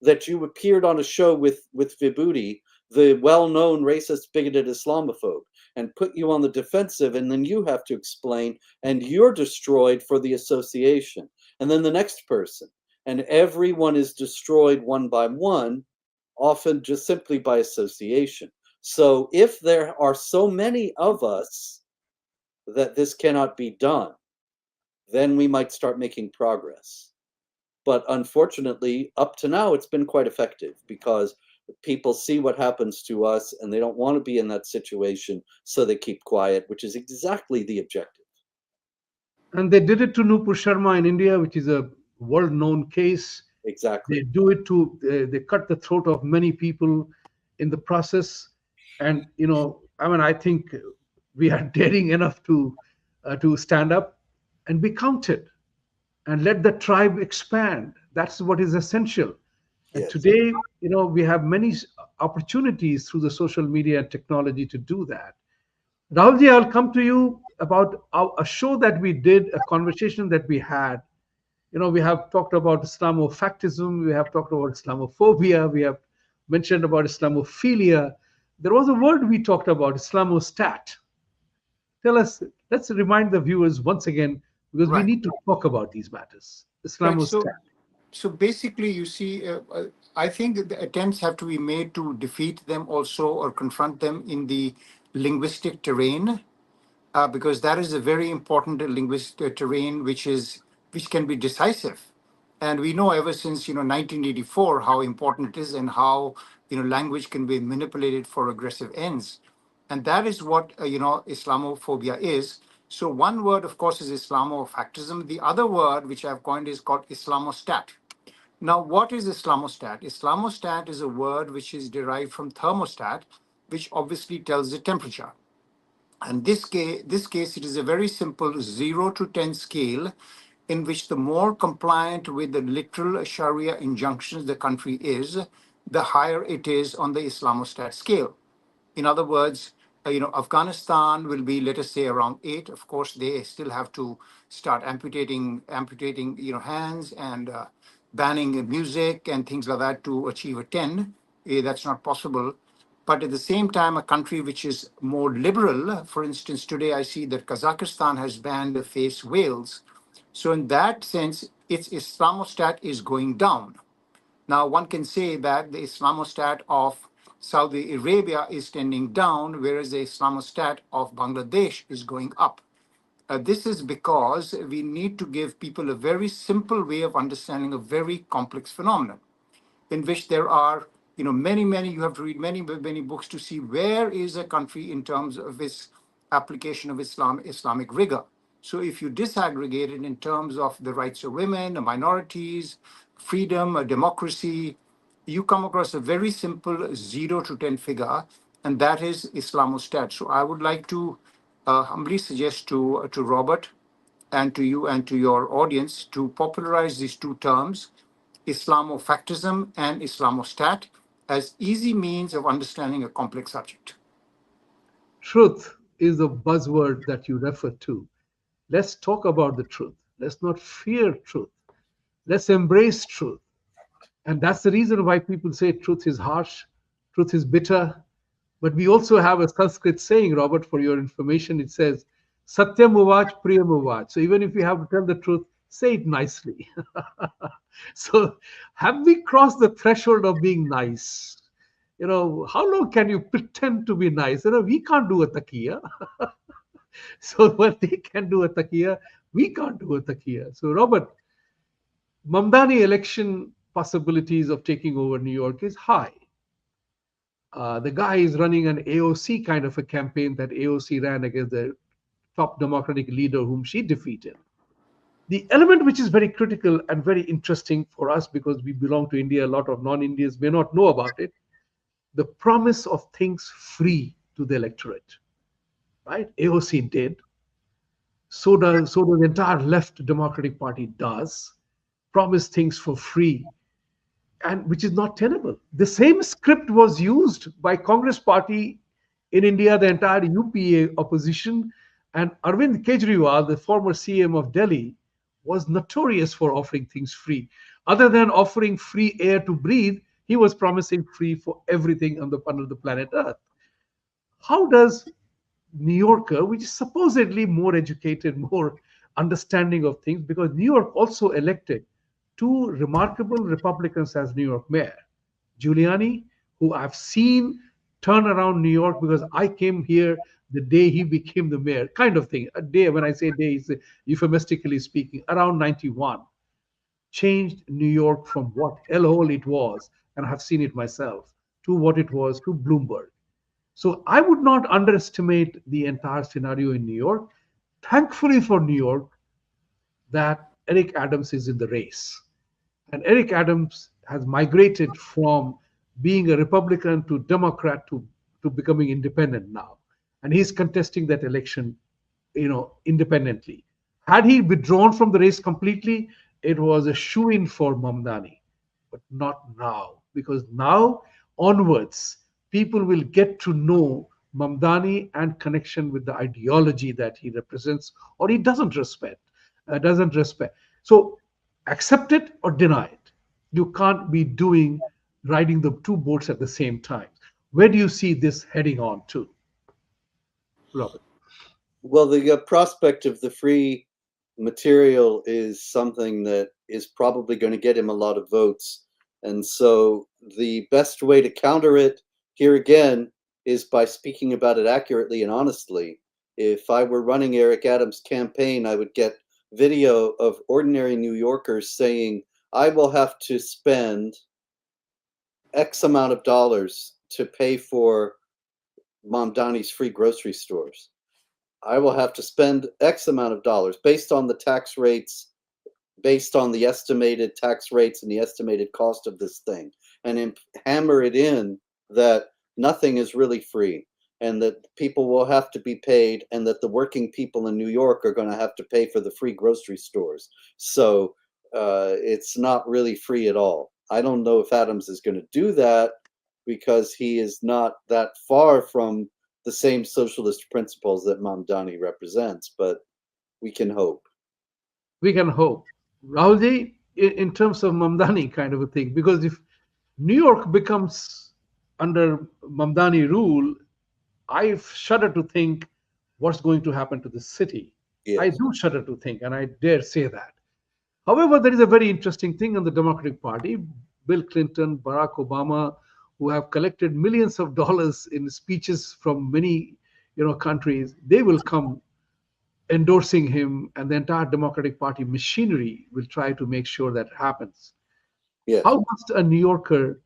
that you appeared on a show with Vibhuti, the well-known racist, bigoted Islamophobe, and put you on the defensive, and then you have to explain, and you're destroyed for the association. And then the next person, and everyone is destroyed one by one, often just simply by association. So if there are so many of us that this cannot be done, then we might start making progress. But unfortunately, up to now, it's been quite effective because people see what happens to us and they don't want to be in that situation, so they keep quiet, which is exactly the objective. And they did it to Nupur Sharma in India, which is a world-known case. Exactly. They do it to, they cut the throat of many people in the process. And, I think we are daring enough to stand up and be counted and let the tribe expand. That's what is essential. And Yes. today, we have many opportunities through the social media and technology to do that. Rahulji, I'll come to you about a show that we did, a conversation that we had. We have talked about Islamofactism, we have talked about Islamophobia, we have mentioned about Islamophilia. There was a word we talked about, Islamostat. Tell us, let's remind the viewers once again, because we Right. need to talk about these matters. Right. Islamostat. So basically, you see, I think that the attempts have to be made to defeat them also or confront them in the linguistic terrain, because that is a very important linguistic terrain which can be decisive. And we know ever since 1984 how important it is and how language can be manipulated for aggressive ends, and that is what Islamophobia is. So one word, of course, is Islamofactism. The other word which I've coined is called Islamostat. Now, what is Islamostat? Islamostat is a word which is derived from thermostat, which obviously tells the temperature. And this case, it is a very simple 0 to 10 scale in which the more compliant with the literal Sharia injunctions the country is, the higher it is on the Islamostat scale. In other words, Afghanistan will be, let us say, around 8. Of course, they still have to start amputating, hands and banning music and things like that to achieve a 10. That's not possible. But at the same time, a country which is more liberal, for instance, today I see that Kazakhstan has banned the face whales. So in that sense, its Islamostat is going down. Now, one can say that the Islamostat of Saudi Arabia is tending down, whereas the Islamostat of Bangladesh is going up. This is because we need to give people a very simple way of understanding a very complex phenomenon, in which there are, many, you have to read many books to see where is a country in terms of its application of Islamic rigor. So if you disaggregate it in terms of the rights of women, the minorities, freedom, democracy, you come across a very simple 0 to 10 figure, and that is Islamostat. So I would like to humbly suggest to Robert and to you and to your audience to popularize these two terms, Islamofactism and Islamostat, as easy means of understanding a complex subject. Truth is the buzzword that you refer to. Let's talk about the truth. Let's not fear truth. Let's embrace truth. And that's the reason why people say truth is harsh, truth is bitter. But we also have a Sanskrit saying, Robert, for your information, it says, Satyam uvaj, priyam uvaj. So even if we have to tell the truth, Say it nicely. So, have we crossed the threshold of being nice? How long can you pretend to be nice? We can't do a takiya. So, when they can do a takiya, we can't do a takiya. So, Robert, Mamdani election possibilities of taking over New York is high. The guy is running an AOC kind of a campaign that AOC ran against the top Democratic leader whom she defeated. The element which is very critical and very interesting for us because we belong to India, a lot of non Indians may not know about it, the promise of things free to the electorate. Right? AOC did. So the entire left Democratic Party does promise things for free, and which is not tenable. The same script was used by Congress Party in India, the entire UPA opposition, and Arvind Kejriwal, the former CM of Delhi, was notorious for offering things free. Other than offering free air to breathe, he was promising free for everything on under the planet Earth. How does New Yorker, which is supposedly more educated, more understanding of things, because New York also elected two remarkable Republicans as New York mayor. Giuliani, who I've seen turn around New York because I came here the day he became the mayor, kind of thing. A day, when I say day, is euphemistically speaking, around 91, changed New York from what hellhole it was, and I've seen it myself, to what it was to Bloomberg. So I would not underestimate the entire scenario in New York. Thankfully for New York, that Eric Adams is in the race. And Eric Adams has migrated from being a Republican to Democrat to becoming independent now. And he's contesting that election, independently. Had he withdrawn from the race completely, it was a shoe-in for Mamdani. But not now, because now onwards, people will get to know Mamdani and connection with the ideology that he represents or he doesn't respect. So accept it or deny it. You can't be riding the two boats at the same time. Where do you see this heading on to, Robert? Well, the prospect of the free material is something that is probably going to get him a lot of votes. And so the best way to counter it here again is by speaking about it accurately and honestly. If I were running Eric Adams' campaign, I would get video of ordinary New Yorkers saying, I will have to spend X amount of dollars to pay for Mamdani's free grocery stores. I will have to spend X amount of dollars based on the tax rates, based on the estimated tax rates and the estimated cost of this thing, and hammer it in that nothing is really free and that people will have to be paid and that the working people in New York are going to have to pay for the free grocery stores. So it's not really free at all. I don't know if Adams is going to do that because he is not that far from the same socialist principles that Mamdani represents, but we can hope. We can hope. Rahulji, in terms of Mamdani kind of a thing, because if New York becomes under Mamdani rule, I shudder to think what's going to happen to the city. Yes. I do shudder to think, and I dare say that. However, there is a very interesting thing in the Democratic Party. Bill Clinton, Barack Obama, who have collected millions of dollars in speeches from many, countries, they will come endorsing him, and the entire Democratic Party machinery will try to make sure that happens. Yes. How must a New Yorker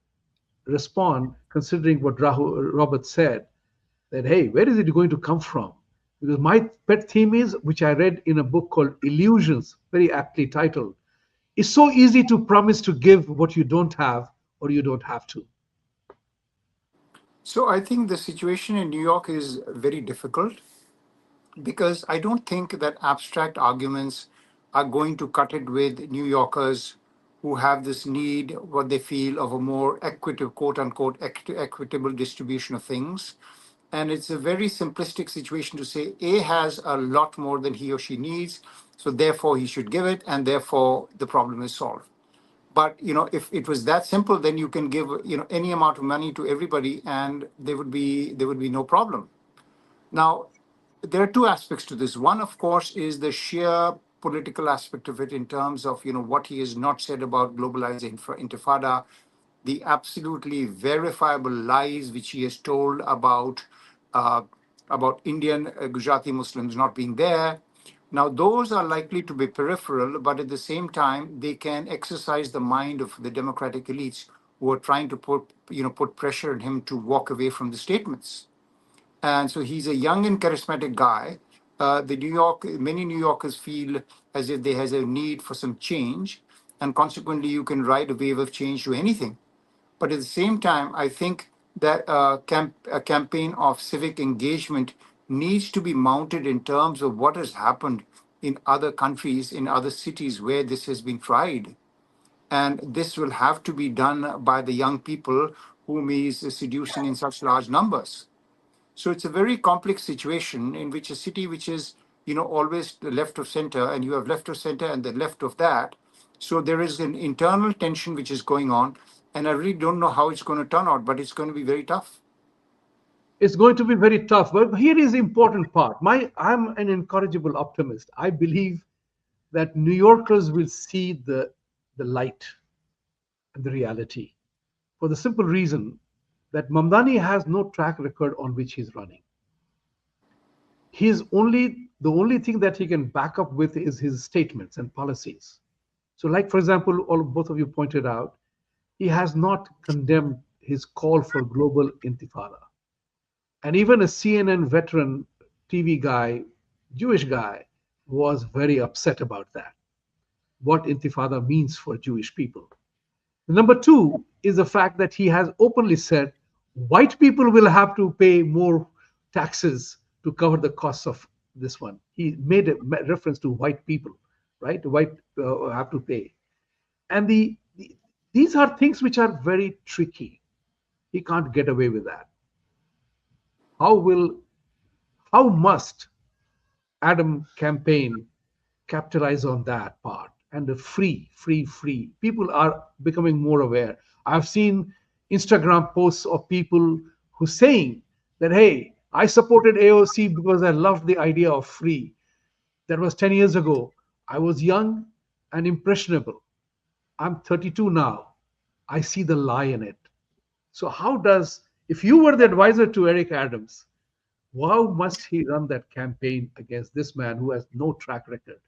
respond, considering what Robert said, that, hey, where is it going to come from? Because my pet theme is, which I read in a book called Illusions, very aptly titled, it's so easy to promise to give what you don't have or you don't have to. So I think the situation in New York is very difficult because I don't think that abstract arguments are going to cut it with New Yorkers who have this need, what they feel, of a more equitable, quote unquote, equitable distribution of things. And it's a very simplistic situation to say A has a lot more than he or she needs, so therefore he should give it, and therefore the problem is solved. But if it was that simple, then you can give any amount of money to everybody, and there would be no problem. Now, there are two aspects to this. One, of course, is the sheer political aspect of it in terms of, what he has not said about globalizing intifada, the absolutely verifiable lies which he has told uh, about Indian Gujarati Muslims not being there. Now, those are likely to be peripheral, but at the same time, they can exercise the mind of the democratic elites who are trying to put pressure on him to walk away from the statements. And so he's a young and charismatic guy. Many New Yorkers feel as if there has a need for some change, and consequently, you can ride a wave of change to anything. But at the same time, I think that a campaign of civic engagement needs to be mounted in terms of what has happened in other countries, in other cities where this has been tried. And this will have to be done by the young people whom he is seducing in such large numbers. So it's a very complex situation in which a city which is, always the left of center, and you have left of center and the left of that. So there is an internal tension which is going on, and I really don't know how it's going to turn out, but it's going to be very tough. It's going to be very tough. But here is the important part. I'm an incorrigible optimist. I believe that New Yorkers will see the light and the reality for the simple reason that Mamdani has no track record on which he's running. The only thing that he can back up with is his statements and policies. So, like for example, both of you pointed out, he has not condemned his call for global intifada. And even a CNN veteran TV guy, Jewish guy, was very upset about that, what intifada means for Jewish people. Number two is the fact that he has openly said white people will have to pay more taxes to cover the costs of this one. He made a reference to white people, right? White have to pay. And these are things which are very tricky. He can't get away with that. How will, how must Adam campaign capitalize on that part? And the free. People are becoming more aware. I've seen Instagram posts of people who saying that, hey, I supported AOC because I loved the idea of free. That was 10 years ago. I was young and impressionable. I'm 32 now. I see the lie in it. So if you were the advisor to Eric Adams, how must he run that campaign against this man who has no track record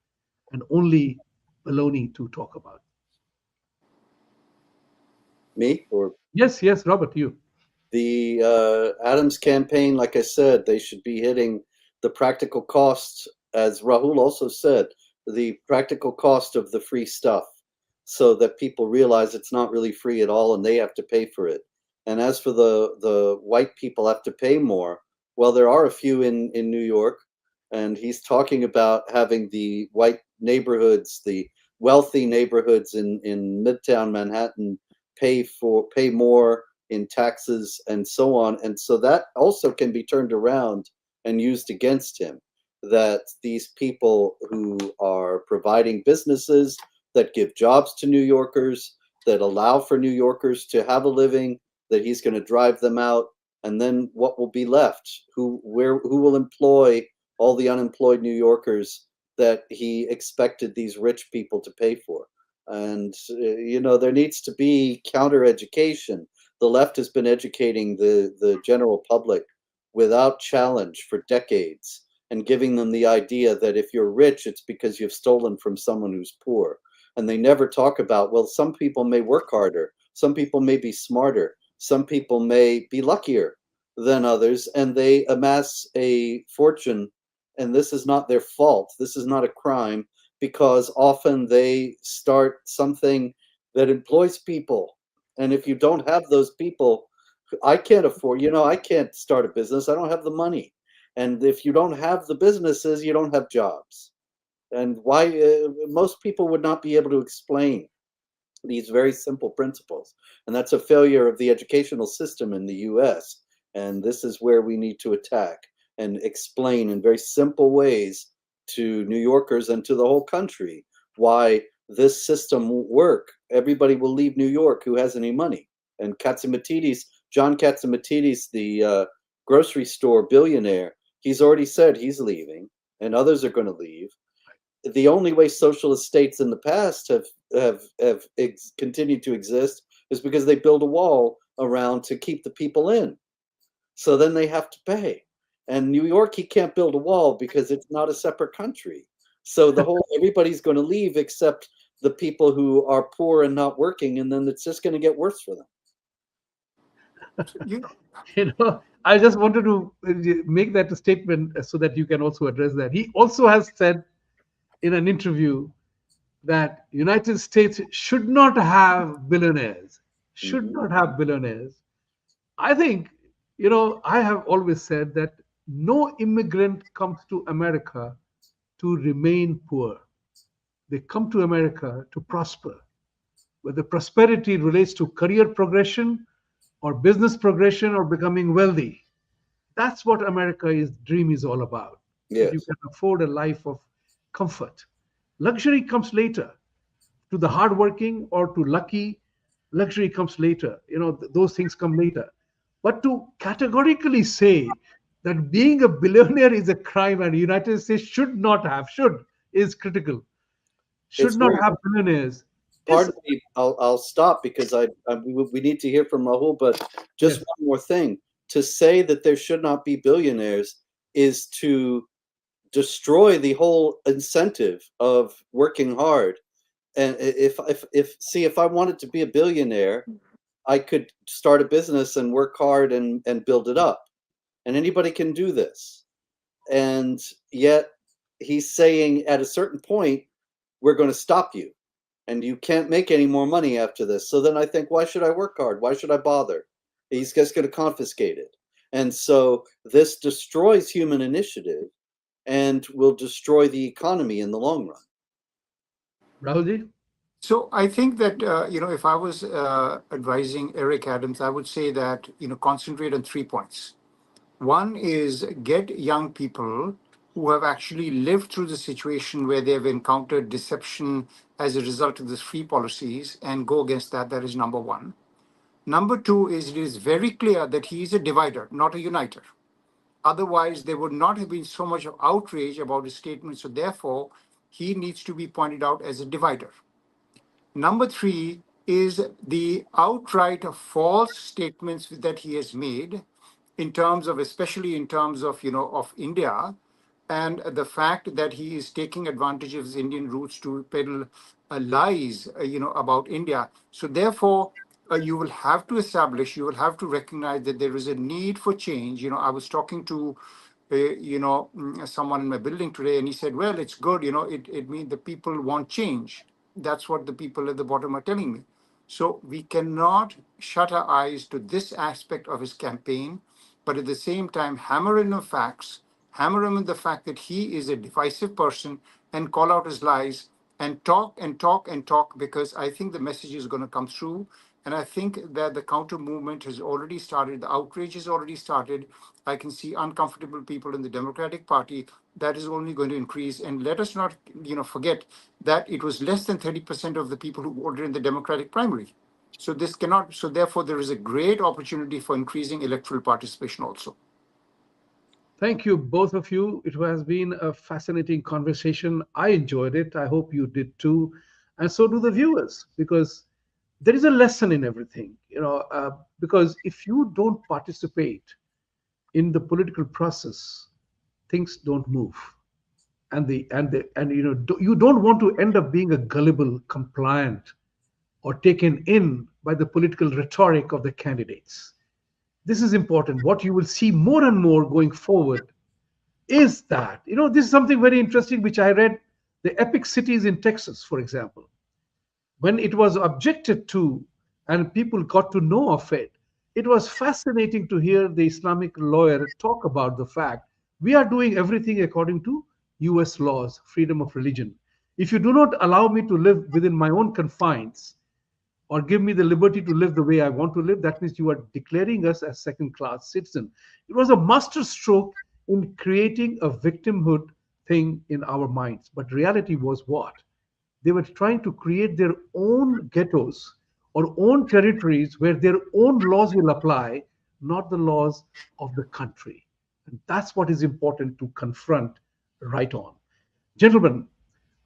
and only baloney to talk about? Me or Yes, Robert, you. the Adams campaign? Like I said, they should be hitting the practical costs, as Rahul also said, the practical cost of the free stuff, so that people realize it's not really free at all and they have to pay for it. And as for the white people have to pay more, well, there are a few in New York, and he's talking about having the white neighborhoods, the wealthy neighborhoods in Midtown Manhattan pay more in taxes and so on. And so that also can be turned around and used against him, that these people who are providing businesses that give jobs to New Yorkers, that allow for New Yorkers to have a living, that he's going to drive them out. And then what will be left? Who will employ all the unemployed New Yorkers that he expected these rich people to pay for? And there needs to be counter education. The left has been educating the general public without challenge for decades, and giving them the idea that if you're rich, it's because you've stolen from someone who's poor. And they never talk about, well, some people may work harder, some people may be smarter, some people may be luckier than others, and they amass a fortune, and this is not their fault. This is not a crime, because often they start something that employs people. And if you don't have those people, I can't afford, I can't start a business. I don't have the money. And if you don't have the businesses, you don't have jobs. And why most people would not be able to explain these very simple principles. And that's a failure of the educational system in the US. And this is where we need to attack and explain in very simple ways to New Yorkers and to the whole country why this system won't work. Everybody will leave New York who has any money. And John Katzimatidis, the grocery store billionaire, he's already said he's leaving, and others are going to leave. the only way socialist states in the past have continued to exist is because they build a wall around to keep the people in. So then they have to pay. And New York, he can't build a wall because it's not a separate country. So everybody's going to leave except the people who are poor and not working, and then it's just going to get worse for them. I just wanted to make that a statement so that you can also address that. He also has said in an interview that United States should not have billionaires, should not have billionaires. I think, I have always said that no immigrant comes to America to remain poor. They come to America to prosper. Whether prosperity relates to career progression or business progression or becoming wealthy, that's what America's dream is all about. Yes. That you can afford a life of comfort. Luxury comes later. To the hardworking or to lucky, luxury comes later. Those things come later. But to categorically say that being a billionaire is a crime and the United States should is critical. Should not have billionaires. Pardon me, I'll stop because we need to hear from Rahul, but just Yes. one more thing. To say that there should not be billionaires is to destroy the whole incentive of working hard. And if I wanted to be a billionaire, I could start a business and work hard and build it up. And anybody can do this. And yet he's saying at a certain point, we're going to stop you. And you can't make any more money after this. So then I think, why should I work hard? Why should I bother? He's just going to confiscate it. And so this destroys human initiative and will destroy the economy in the long run. Rahulji? So I think that, if I was advising Eric Adams, I would say that, concentrate on 3 points. One is get young people who have actually lived through the situation where they have encountered deception as a result of the free policies and go against that. That is number one. Number two is it is very clear that he is a divider, not a uniter. Otherwise, there would not have been so much of outrage about his statement. So therefore, he needs to be pointed out as a divider. Number three is the outright false statements that he has made especially in terms of, of India, and the fact that he is taking advantage of his Indian roots to peddle lies, about India. So therefore, you will have to recognize that there is a need for change. I was talking to, someone in my building today, and he said, well, it's good, it means the people want change. That's what the people at the bottom are telling me. So we cannot shut our eyes to this aspect of his campaign, but at the same time, hammer in the facts, hammer him in the fact that he is a divisive person and call out his lies and talk and talk and talk, because I think the message is going to come through. And I think that the counter movement has already started. The outrage has already started. I can see uncomfortable people in the Democratic Party. That is only going to increase. And let us not, forget that it was less than 30% of the people who voted in the Democratic primary. So this cannot. So therefore, there is a great opportunity for increasing electoral participation also. Thank you, both of you. It has been a fascinating conversation. I enjoyed it. I hope you did too. And so do the viewers, because there is a lesson in everything, because if you don't participate in the political process, things don't move. You don't want to end up being a gullible, compliant, or taken in by the political rhetoric of the candidates. This is important. What you will see more and more going forward is that, this is something very interesting which I read, the epic cities in Texas, for example. When it was objected to and people got to know of it, it was fascinating to hear the Islamic lawyer talk about the fact we are doing everything according to US laws, freedom of religion. If you do not allow me to live within my own confines, or give me the liberty to live the way I want to live, that means you are declaring us as second class citizen. It was a master stroke in creating a victimhood thing in our minds. But reality was what? They were trying to create their own ghettos or own territories where their own laws will apply, not the laws of the country. And that's what is important to confront right on. Gentlemen,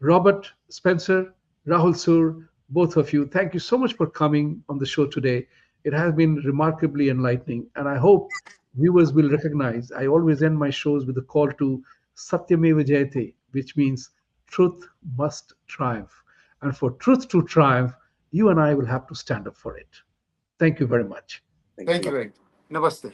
Robert, Spencer, Rahul Sur, both of you, thank you so much for coming on the show today. It has been remarkably enlightening, and I hope viewers will recognize I always end my shows with a call to Satyameva Jayate, which means truth must triumph. And for truth to triumph, you and I will have to stand up for it. Thank you very much. Thanks a Thank you lot. very much. Namaste.